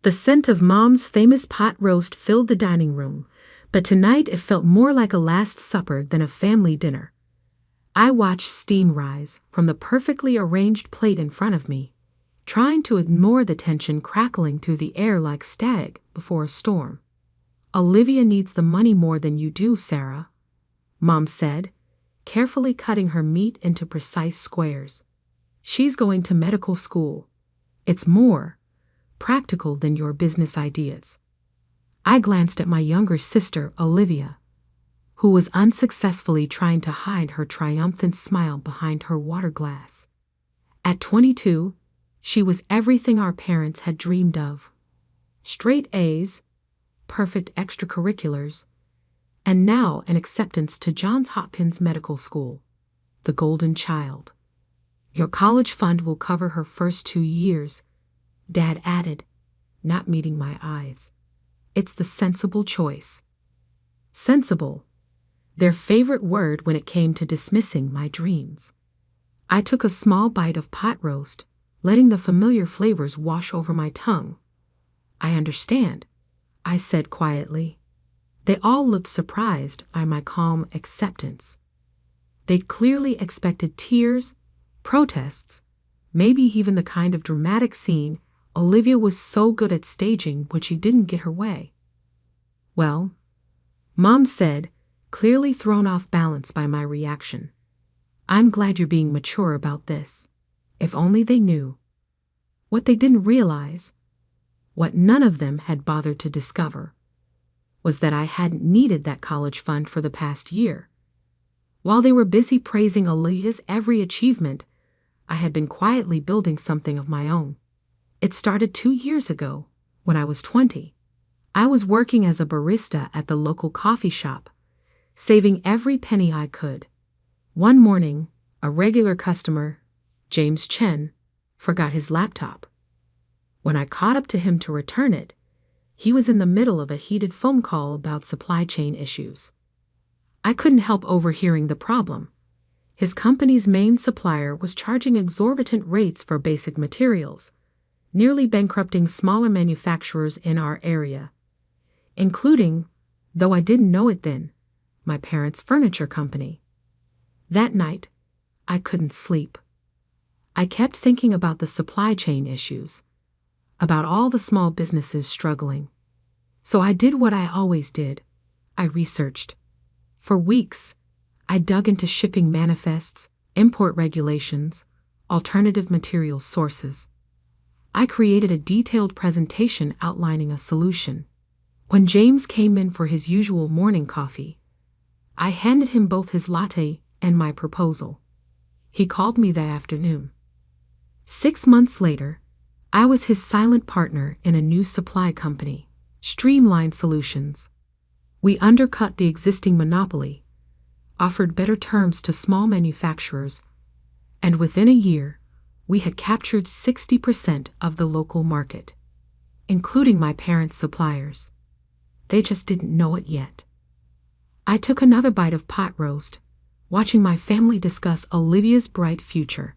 The scent of Mom's famous pot roast filled the dining room, but tonight it felt more like a Last Supper than a family dinner. I watched steam rise from the perfectly arranged plate in front of me, trying to ignore the tension crackling through the air like static before a storm. "Olivia needs the money more than you do, Sarah," Mom said, carefully cutting her meat into precise squares. "She's going to medical school. It's more practical than your business ideas." I glanced at my younger sister, Olivia, who was unsuccessfully trying to hide her triumphant smile behind her water glass. At 22, she was everything our parents had dreamed of. Straight A's, perfect extracurriculars, and now an acceptance to Johns Hopkins Medical School, the golden child. "Your college fund will cover her first 2 years," Dad added, not meeting my eyes. "It's the sensible choice." Sensible, their favorite word when it came to dismissing my dreams. I took a small bite of pot roast, letting the familiar flavors wash over my tongue. "I understand," I said quietly. They all looked surprised by my calm acceptance. They'd clearly expected tears, protests, maybe even the kind of dramatic scene Olivia was so good at staging when she didn't get her way. "Well," Mom said, clearly thrown off balance by my reaction, "I'm glad you're being mature about this. If only they knew." What they didn't realize, what none of them had bothered to discover, was that I hadn't needed that college fund for the past year. While they were busy praising Olivia's every achievement, I had been quietly building something of my own. It started 2 years ago, when I was 20. I was working as a barista at the local coffee shop, saving every penny I could. One morning, a regular customer, James Chen, forgot his laptop. When I caught up to him to return it, he was in the middle of a heated phone call about supply chain issues. I couldn't help overhearing the problem. His company's main supplier was charging exorbitant rates for basic materials, nearly bankrupting smaller manufacturers in our area, including, though I didn't know it then, my parents' furniture company. That night, I couldn't sleep. I kept thinking about the supply chain issues, about all the small businesses struggling. So I did what I always did. I researched. For weeks, I dug into shipping manifests, import regulations, alternative material sources. I created a detailed presentation outlining a solution. When James came in for his usual morning coffee, I handed him both his latte and my proposal. He called me that afternoon. 6 months later, I was his silent partner in a new supply company, Streamline Solutions. We undercut the existing monopoly, offered better terms to small manufacturers, and within a year, we had captured 60% of the local market, including my parents' suppliers. They just didn't know it yet. I took another bite of pot roast, watching my family discuss Olivia's bright future.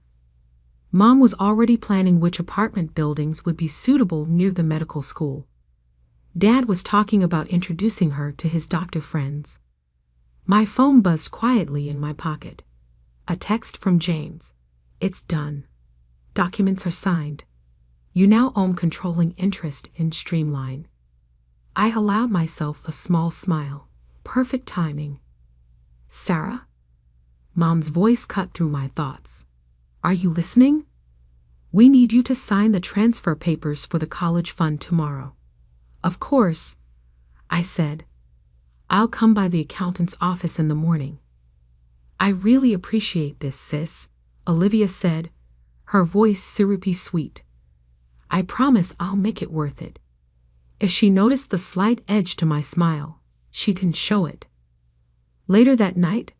Mom was already planning which apartment buildings would be suitable near the medical school. Dad was talking about introducing her to his doctor friends. My phone buzzed quietly in my pocket. A text from James. "It's done. Documents are signed. You now own controlling interest in Streamline." I allowed myself a small smile. Perfect timing. "Sarah?" Mom's voice cut through my thoughts. "Are you listening? We need you to sign the transfer papers for the college fund tomorrow." "Of course," I said. "I'll come by the accountant's office in the morning." "I really appreciate this, sis," Olivia said, her voice syrupy sweet. "I promise I'll make it worth it." If she noticed the slight edge to my smile, she didn't show it. Later that night,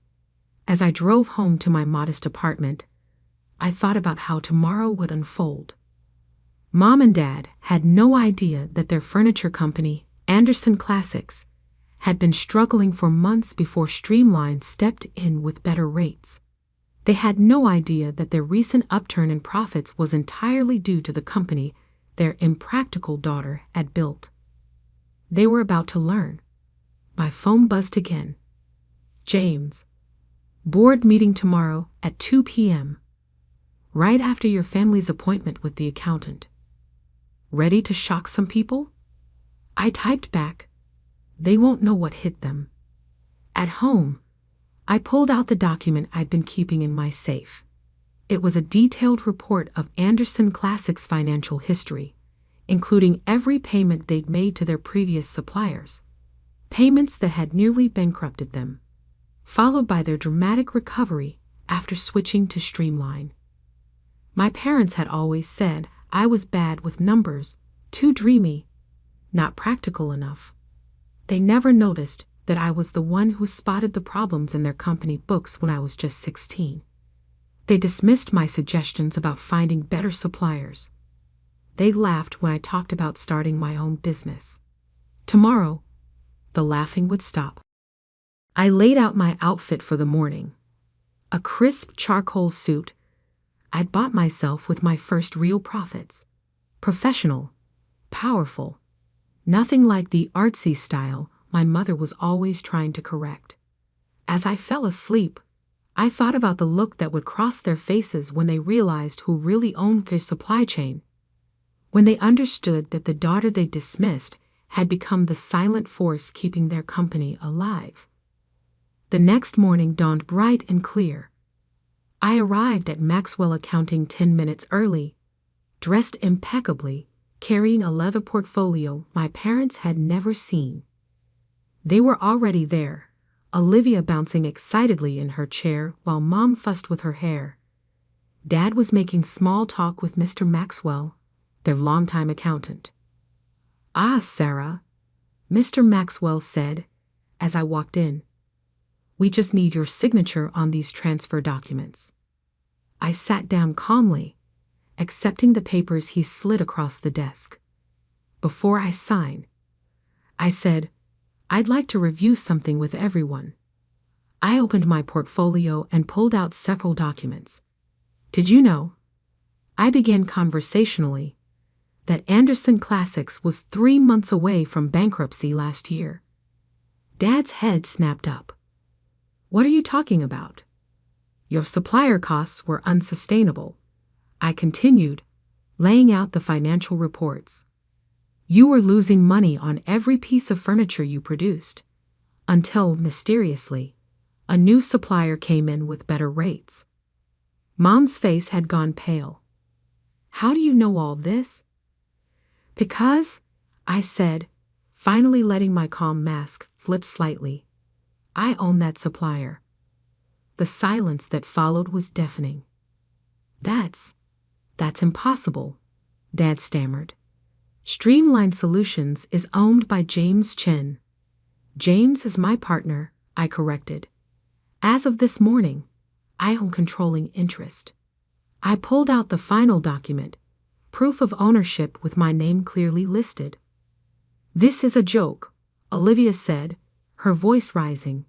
as I drove home to my modest apartment, I thought about how tomorrow would unfold. Mom and Dad had no idea that their furniture company, Anderson Classics, had been struggling for months before Streamline stepped in with better rates. They had no idea that their recent upturn in profits was entirely due to the company their impractical daughter had built. They were about to learn. My phone buzzed again. James. Board meeting tomorrow at 2 p.m. Right after your family's appointment with the accountant. Ready to shock some people? I typed back. They won't know what hit them. At home, I pulled out the document I'd been keeping in my safe. It was a detailed report of Anderson Classic's financial history, including every payment they'd made to their previous suppliers, payments that had nearly bankrupted them, followed by their dramatic recovery after switching to Streamline. My parents had always said I was bad with numbers, too dreamy, not practical enough. They never noticed that I was the one who spotted the problems in their company books when I was just 16. They dismissed my suggestions about finding better suppliers. They laughed when I talked about starting my own business. Tomorrow, the laughing would stop. I laid out my outfit for the morning. A crisp charcoal suit I'd bought myself with my first real profits. Professional, powerful, nothing like the artsy style my mother was always trying to correct. As I fell asleep, I thought about the look that would cross their faces when they realized who really owned their supply chain, when they understood that the daughter they dismissed had become the silent force keeping their company alive. The next morning dawned bright and clear. I arrived at Maxwell Accounting 10 minutes early, dressed impeccably, carrying a leather portfolio my parents had never seen. They were already there, Olivia bouncing excitedly in her chair while Mom fussed with her hair. Dad was making small talk with Mr. Maxwell, their longtime accountant. "Ah, Sarah," Mr. Maxwell said as I walked in. "We just need your signature on these transfer documents." I sat down calmly, accepting the papers he slid across the desk. Before I sign, I said, "I'd like to review something with everyone." I opened my portfolio and pulled out several documents. "Did you know," I began conversationally, "that Anderson Classics was 3 months away from bankruptcy last year?" Dad's head snapped up. "What are you talking about?" "Your supplier costs were unsustainable," I continued, laying out the financial reports. "You were losing money on every piece of furniture you produced, until, mysteriously, a new supplier came in with better rates." Mom's face had gone pale. "How do you know all this?" "Because," I said, finally letting my calm mask slip slightly, "I own that supplier." The silence that followed was deafening. That's impossible," Dad stammered. "Streamline Solutions is owned by James Chen." "James is my partner," I corrected. "As of this morning, I own controlling interest." I pulled out the final document, proof of ownership with my name clearly listed. "This is a joke," Olivia said, her voice rising.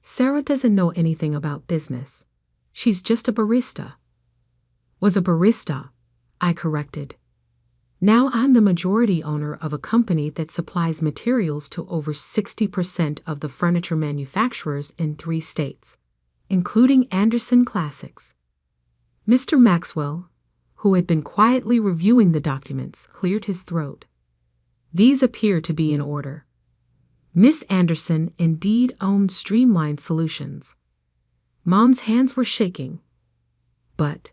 "Sarah doesn't know anything about business. She's just a barista." "Was a barista," I corrected. "Now I'm the majority owner of a company that supplies materials to over 60% of the furniture manufacturers in 3 states, including Anderson Classics." Mr. Maxwell, who had been quietly reviewing the documents, cleared his throat. "These appear to be in order. Miss Anderson indeed owns Streamline Solutions." Mom's hands were shaking. But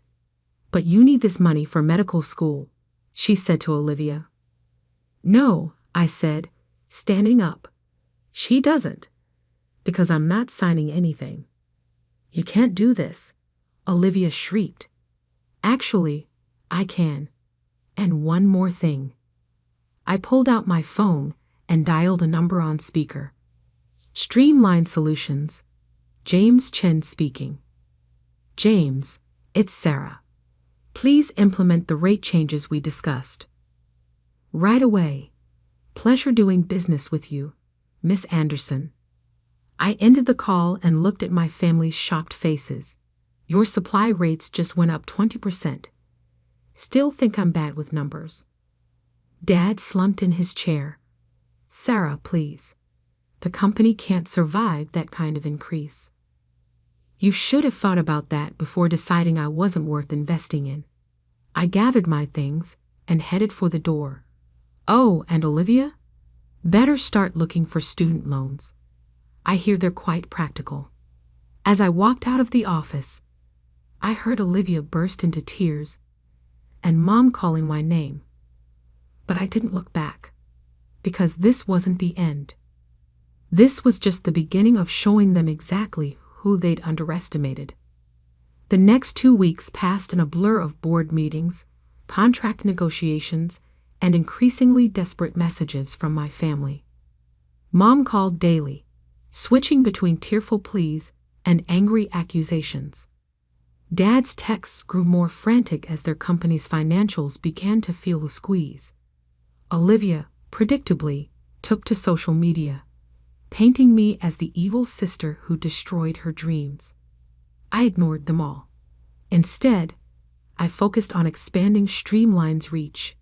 you need this money for medical school," she said to Olivia. "No," I said, standing up. "She doesn't, because I'm not signing anything." "You can't do this," Olivia shrieked. "Actually, I can. And one more thing." I pulled out my phone and dialed a number on speaker. "Streamline Solutions, James Chen speaking." "James, it's Sarah. Please implement the rate changes we discussed." "Right away. Pleasure doing business with you, Miss Anderson." I ended the call and looked at my family's shocked faces. "Your supply rates just went up 20%. Still think I'm bad with numbers." Dad slumped in his chair. Sarah, please. The company can't survive that kind of increase. You should have thought about that before deciding I wasn't worth investing in. I gathered my things and headed for the door. Oh, and Olivia? Better start looking for student loans. I hear they're quite practical. As I walked out of the office, I heard Olivia burst into tears and Mom calling my name. But I didn't look back, because this wasn't the end. This was just the beginning of showing them exactly who they'd underestimated. The next 2 weeks passed in a blur of board meetings, contract negotiations, and increasingly desperate messages from my family. Mom called daily, switching between tearful pleas and angry accusations. Dad's texts grew more frantic as their company's financials began to feel the squeeze. Olivia, predictably, took to social media, painting me as the evil sister who destroyed her dreams. I ignored them all. Instead, I focused on expanding Streamline's reach.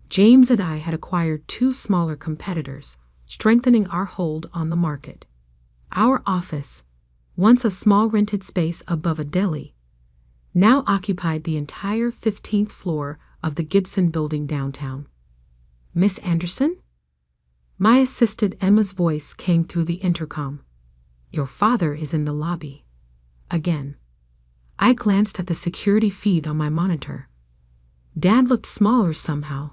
James and I had acquired 2 smaller competitors, strengthening our hold on the market. Our office, once a small rented space above a deli, now occupied the entire 15th floor of the Gibson building downtown. Miss Anderson? My assistant Emma's voice came through the intercom. Your father is in the lobby. Again. I glanced at the security feed on my monitor. Dad looked smaller somehow.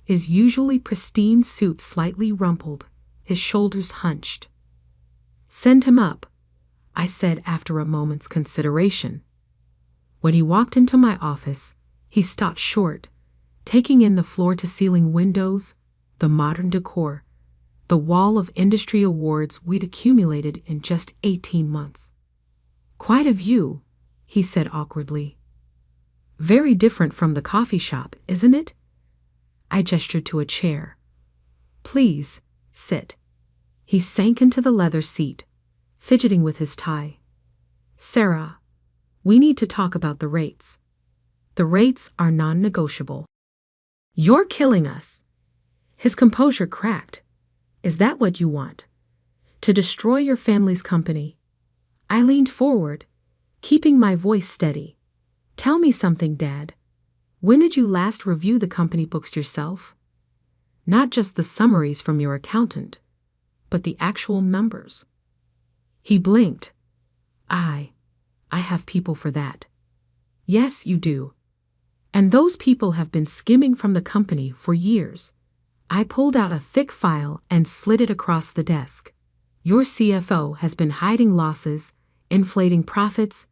His usually pristine suit slightly rumpled, his shoulders hunched. Send him up, I said after a moment's consideration. When he walked into my office, he stopped short, taking in the floor-to-ceiling windows, the modern decor, the wall of industry awards we'd accumulated in just 18 months. Quite a view, he said awkwardly. Very different from the coffee shop, isn't it? I gestured to a chair. Please, sit. He sank into the leather seat, fidgeting with his tie. Sarah, we need to talk about the rates. The rates are non-negotiable. You're killing us. His composure cracked. Is that what you want? To destroy your family's company? I leaned forward, keeping my voice steady. Tell me something, Dad. When did you last review the company books yourself? Not just the summaries from your accountant, but the actual numbers. He blinked. I have people for that. Yes, you do. And those people have been skimming from the company for years. I pulled out a thick file and slid it across the desk. Your CFO has been hiding losses, inflating profits,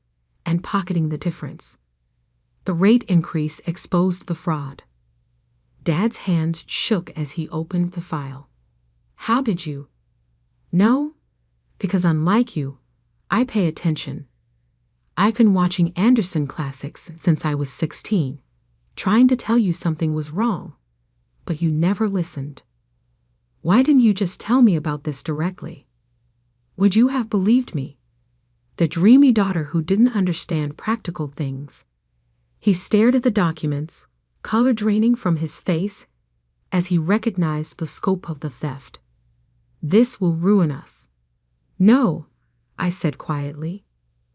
and pocketing the difference. The rate increase exposed the fraud. Dad's hands shook as he opened the file. How did you? No, because unlike you, I pay attention. I've been watching Anderson classics since I was 16, trying to tell you something was wrong, but you never listened. Why didn't you just tell me about this directly? Would you have believed me? The dreamy daughter who didn't understand practical things. He stared at the documents, color draining from his face, as he recognized the scope of the theft. This will ruin us. No, I said quietly.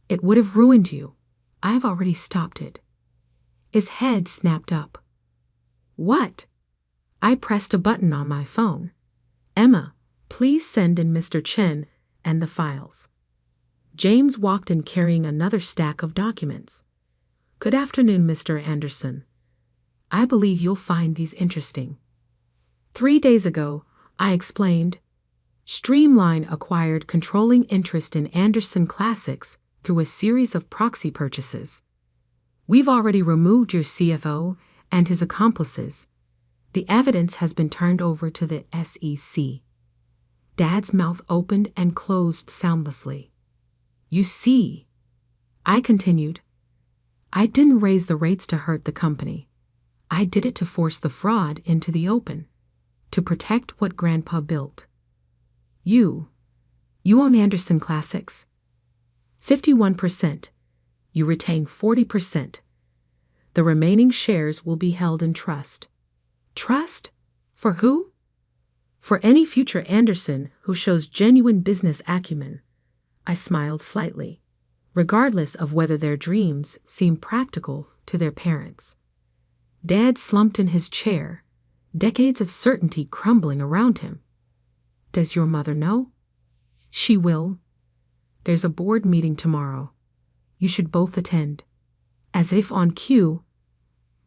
It would have ruined you. I've already stopped it. His head snapped up. What? I pressed a button on my phone. Emma, please send in Mr. Chen and the files. James walked in carrying another stack of documents. Good afternoon, Mr. Anderson. I believe you'll find these interesting. 3 days ago, I explained, Streamline acquired controlling interest in Anderson Classics through a series of proxy purchases. We've already removed your CFO and his accomplices. The evidence has been turned over to the SEC. Dad's mouth opened and closed soundlessly. You see, I continued, I didn't raise the rates to hurt the company. I did it to force the fraud into the open, to protect what Grandpa built. You own Anderson Classics. 51%. You retain 40%. The remaining shares will be held in trust. Trust? For who? For any future Anderson who shows genuine business acumen. I smiled slightly, regardless of whether their dreams seem practical to their parents. Dad slumped in his chair, decades of certainty crumbling around him. Does your mother know? She will. There's a board meeting tomorrow. You should both attend. As if on cue,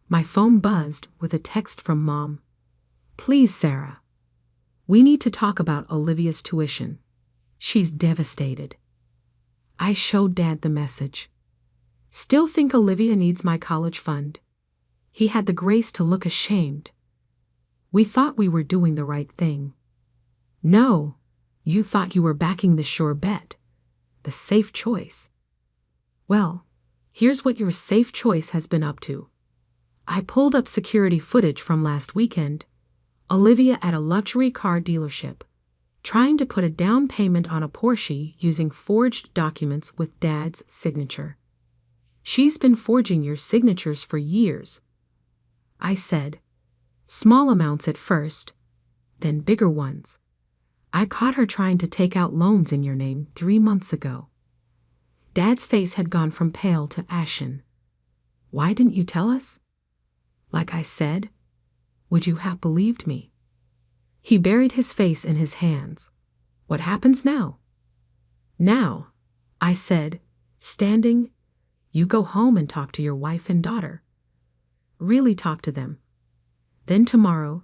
my phone buzzed with a text from Mom. Please, Sarah. We need to talk about Olivia's tuition. She's devastated. I showed Dad the message. Still think Olivia needs my college fund. He had the grace to look ashamed. We thought we were doing the right thing. No, you thought you were backing the sure bet, the safe choice. Well, here's what your safe choice has been up to. I pulled up security footage from last weekend. Olivia at a luxury car dealership, trying to put a down payment on a Porsche using forged documents with Dad's signature. She's been forging your signatures for years. I said, small amounts at first, then bigger ones. I caught her trying to take out loans in your name 3 months ago. Dad's face had gone from pale to ashen. Why didn't you tell us? Like I said, would you have believed me? He buried his face in his hands. What happens now? Now, I said, standing, you go home and talk to your wife and daughter. Really talk to them. Then tomorrow,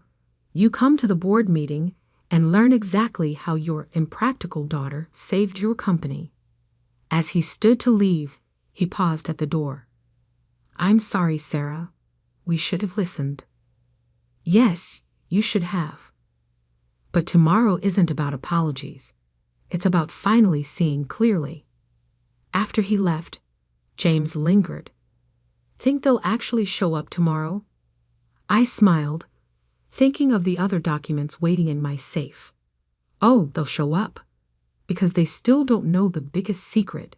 you come to the board meeting and learn exactly how your impractical daughter saved your company. As he stood to leave, he paused at the door. I'm sorry, Sarah. We should have listened. Yes, you should have. But tomorrow isn't about apologies. It's about finally seeing clearly. After he left, James lingered. Think they'll actually show up tomorrow? I smiled, thinking of the other documents waiting in my safe. Oh, they'll show up. Because they still don't know the biggest secret,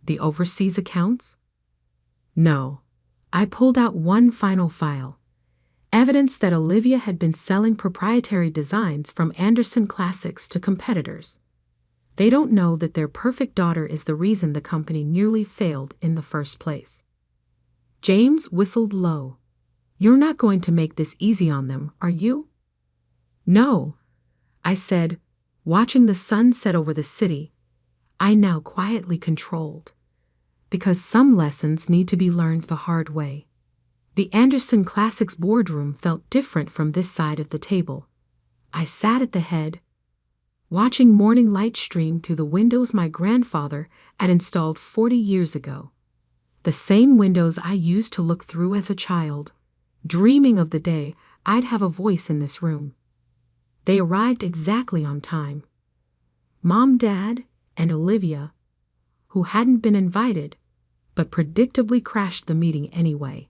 the overseas accounts? No. I pulled out one final file. Evidence that Olivia had been selling proprietary designs from Anderson Classics to competitors. They don't know that their perfect daughter is the reason the company nearly failed in the first place. James whistled low. You're not going to make this easy on them, are you? No, I said, watching the sun set over the city, I now quietly controlled. Because some lessons need to be learned the hard way. The Anderson Classics boardroom felt different from this side of the table. I sat at the head, watching morning light stream through the windows my grandfather had installed 40 years ago. The same windows I used to look through as a child, dreaming of the day I'd have a voice in this room. They arrived exactly on time. Mom, Dad, and Olivia, who hadn't been invited, but predictably crashed the meeting anyway.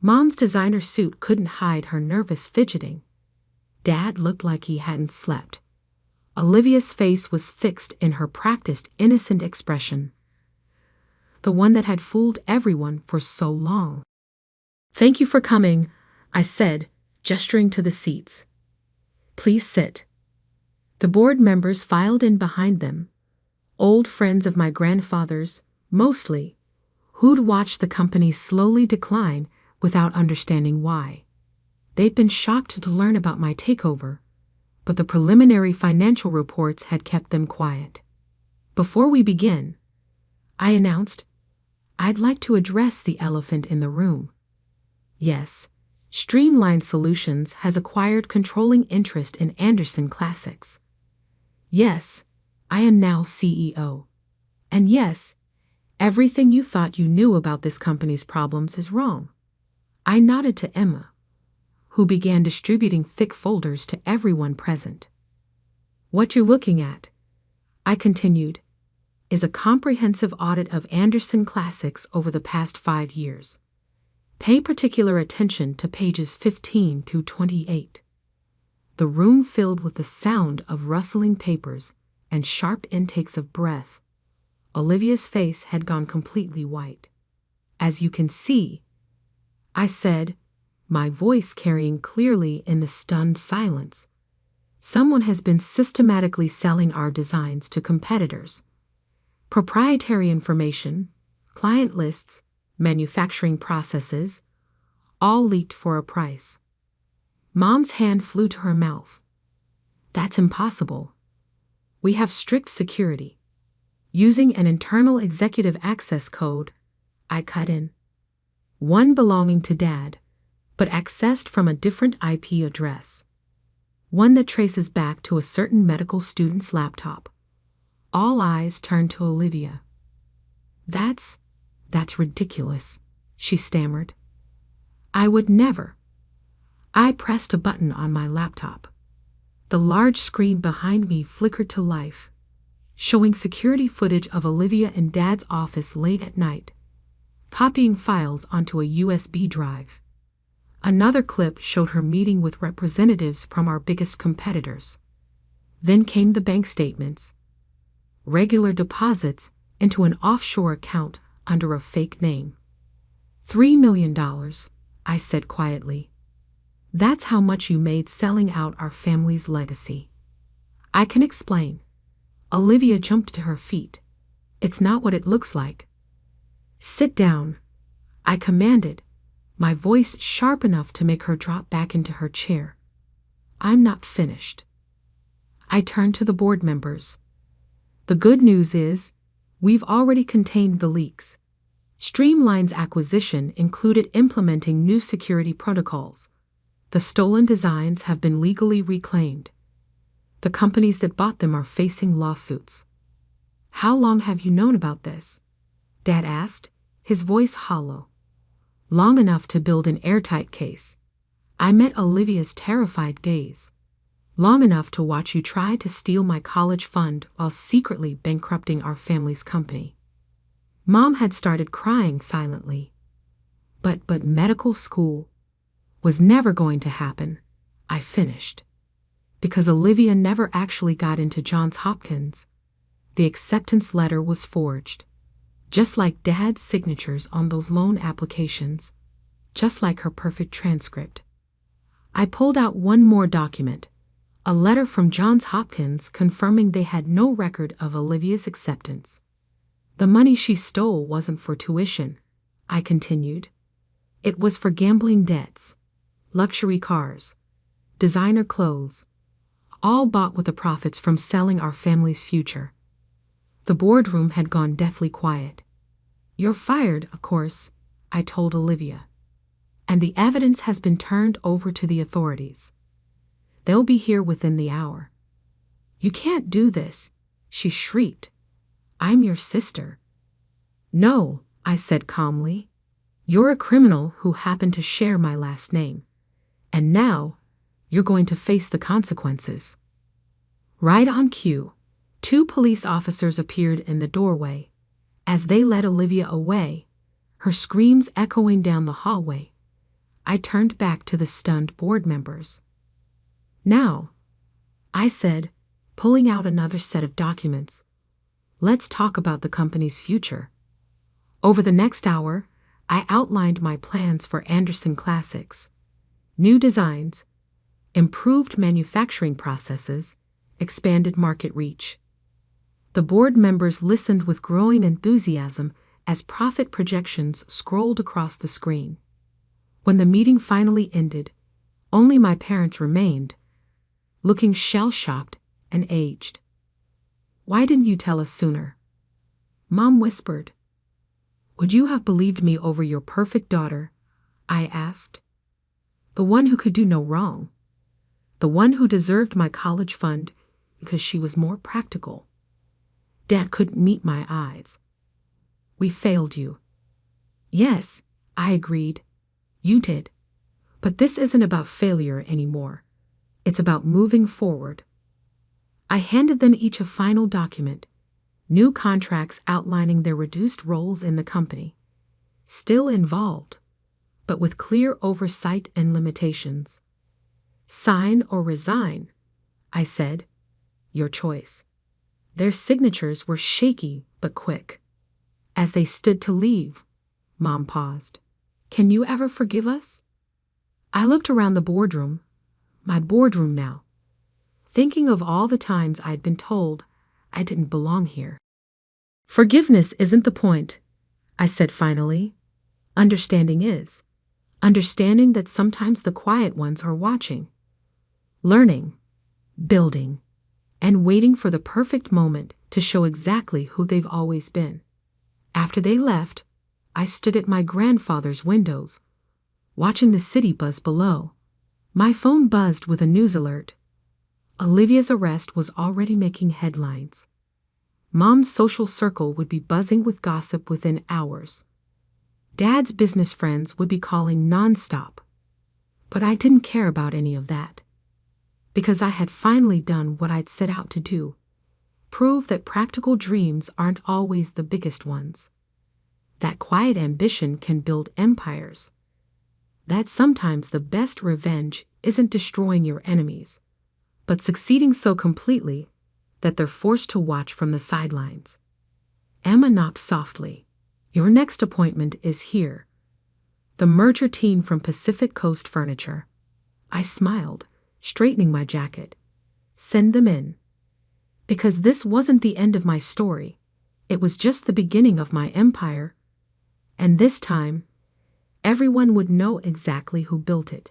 Mom's designer suit couldn't hide her nervous fidgeting. Dad looked like he hadn't slept. Olivia's face was fixed in her practiced innocent expression, the one that had fooled everyone for so long. Thank you for coming, I said, gesturing to the seats. Please sit. The board members filed in behind them, old friends of my grandfather's, mostly, who'd watched the company slowly decline without understanding why. They'd been shocked to learn about my takeover, but the preliminary financial reports had kept them quiet. Before we begin, I announced, I'd like to address the elephant in the room. Yes, Streamline Solutions has acquired controlling interest in Anderson Classics. Yes, I am now CEO. And yes, everything you thought you knew about this company's problems is wrong. I nodded to Emma, who began distributing thick folders to everyone present. What you're looking at, I continued, is a comprehensive audit of Anderson Classics over the past 5 years. Pay particular attention to pages 15 through 28. The room filled with the sound of rustling papers and sharp intakes of breath. Olivia's face had gone completely white. As you can see, I said, my voice carrying clearly in the stunned silence. Someone has been systematically selling our designs to competitors. Proprietary information, client lists, manufacturing processes, all leaked for a price. Mom's hand flew to her mouth. That's impossible. We have strict security. Using an internal executive access code, I cut in. One belonging to Dad, but accessed from a different IP address. One that traces back to a certain medical student's laptop. All eyes turned to Olivia. That's ridiculous, she stammered. I would never. I pressed a button on my laptop. The large screen behind me flickered to life, showing security footage of Olivia in Dad's office late at night, copying files onto a USB drive. Another clip showed her meeting with representatives from our biggest competitors. Then came the bank statements. Regular deposits into an offshore account under a fake name. $3 million, I said quietly. That's how much you made selling out our family's legacy. I can explain. Olivia jumped to her feet. It's not what it looks like. Sit down, I commanded, my voice sharp enough to make her drop back into her chair. I'm not finished. I turned to the board members. The good news is, we've already contained the leaks. Streamline's acquisition included implementing new security protocols. The stolen designs have been legally reclaimed. The companies that bought them are facing lawsuits. How long have you known about this? Dad asked, his voice hollow. Long enough to build an airtight case. I met Olivia's terrified gaze. Long enough to watch you try to steal my college fund while secretly bankrupting our family's company. Mom had started crying silently. But medical school was never going to happen, I finished. Because Olivia never actually got into Johns Hopkins. The acceptance letter was forged. Just like Dad's signatures on those loan applications. Just like her perfect transcript. I pulled out one more document. A letter from Johns Hopkins confirming they had no record of Olivia's acceptance. The money she stole wasn't for tuition, I continued. It was for gambling debts, luxury cars, designer clothes, all bought with the profits from selling our family's future. The boardroom had gone deathly quiet. You're fired, of course, I told Olivia. And the evidence has been turned over to the authorities. They'll be here within the hour. You can't do this, she shrieked. I'm your sister. No, I said calmly. You're a criminal who happened to share my last name. And now, you're going to face the consequences. Right on cue, 2 police officers appeared in the doorway. As they led Olivia away, her screams echoing down the hallway, I turned back to the stunned board members. Now, I said, pulling out another set of documents, let's talk about the company's future. Over the next hour, I outlined my plans for Anderson Classics. New designs, improved manufacturing processes, expanded market reach. The board members listened with growing enthusiasm as profit projections scrolled across the screen. When the meeting finally ended, only my parents remained, looking shell-shocked and aged. Why didn't you tell us sooner? Mom whispered. Would you have believed me over your perfect daughter? I asked. The one who could do no wrong. The one who deserved my college fund because she was more practical. Dad couldn't meet my eyes. We failed you. Yes, I agreed. You did. But this isn't about failure anymore. It's about moving forward. I handed them each a final document, new contracts outlining their reduced roles in the company. Still involved, but with clear oversight and limitations. Sign or resign, I said. Your choice. Their signatures were shaky but quick. As they stood to leave, Mom paused. Can you ever forgive us? I looked around the boardroom, my boardroom now, thinking of all the times I'd been told I didn't belong here. Forgiveness isn't the point, I said finally. Understanding is. Understanding that sometimes the quiet ones are watching, learning, building, and waiting for the perfect moment to show exactly who they've always been. After they left, I stood at my grandfather's windows, watching the city buzz below. My phone buzzed with a news alert. Olivia's arrest was already making headlines. Mom's social circle would be buzzing with gossip within hours. Dad's business friends would be calling nonstop. But I didn't care about any of that. Because I had finally done what I'd set out to do. Prove that practical dreams aren't always the biggest ones. That quiet ambition can build empires. That sometimes the best revenge isn't destroying your enemies, but succeeding so completely that they're forced to watch from the sidelines. Emma knocked softly. Your next appointment is here. The merger team from Pacific Coast Furniture. I smiled, straightening my jacket. Send them in. Because this wasn't the end of my story. It was just the beginning of my empire. And this time, everyone would know exactly who built it.